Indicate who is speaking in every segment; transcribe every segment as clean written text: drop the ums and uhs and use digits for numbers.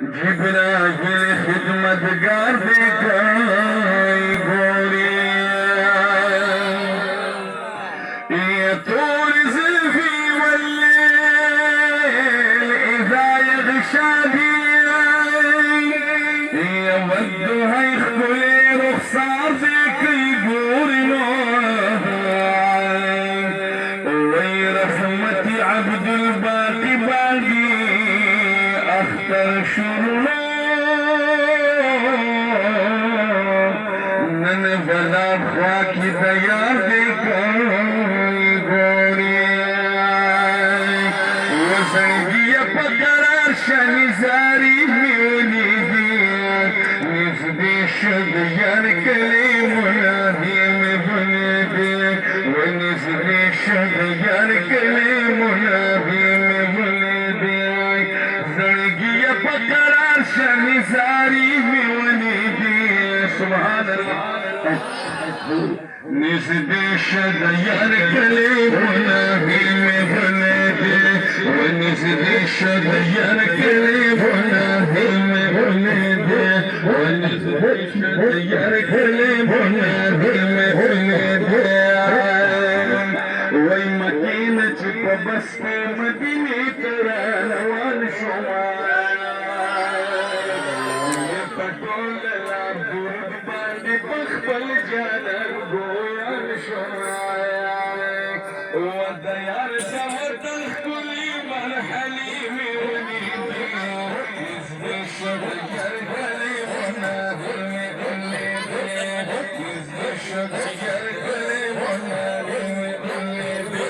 Speaker 1: جبرائيل خدمتگار دیکھائی گوری يا طول زلفي والليل إذا يغشى بي يودها يخبلي رخصار فيك يقول وي رحمتي عبد الباقي باقي أختر شرنا ننفذ أخواكي ديار ديكم بقرار شنزاري ميوني ديك نفدي شديار كلمنا هيم بنديك ونفدي شديار كلمنا هيم بنديك زرقي بقرار شنزاري ميوني ديك سبحان الله نفدي شديار كلمنا هيم بنديك ونفدي شديار كلمنا هم ولدي ونفدي شديار كلمنا هم ولدي وي مدينة ببسطي مدينة روان شمال يبطل العبد بعد بخبل جانر قويان شمال والديار سهرت الكل حليمي ونيدي يزدي الشجر كلمنا هلمي هلمي يزدي الشجر كلمنا هلمي هلمي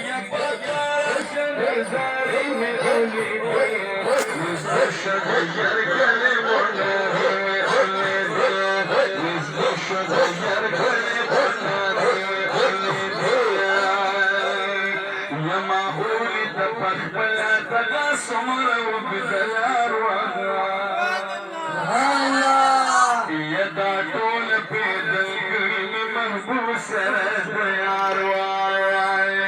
Speaker 1: يا بقر شنزاري هلمي يزدي الشجر كلمنا هلمي هلمي يزدي الشجر كلمنا هلمي هلمي يا معقولي تفخبلا تغا سمر وبدلار وغا يا دا طول بيدل قريم محبوس رد يار واي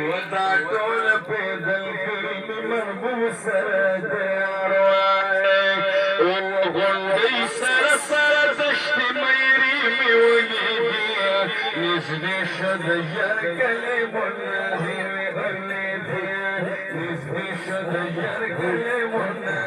Speaker 1: ودا طول بيدل قريم محبوس رد يار واي ونغندي سر سر دشت ميري وليدي يزدي شديار كلمنا نزدي شديار كلمنا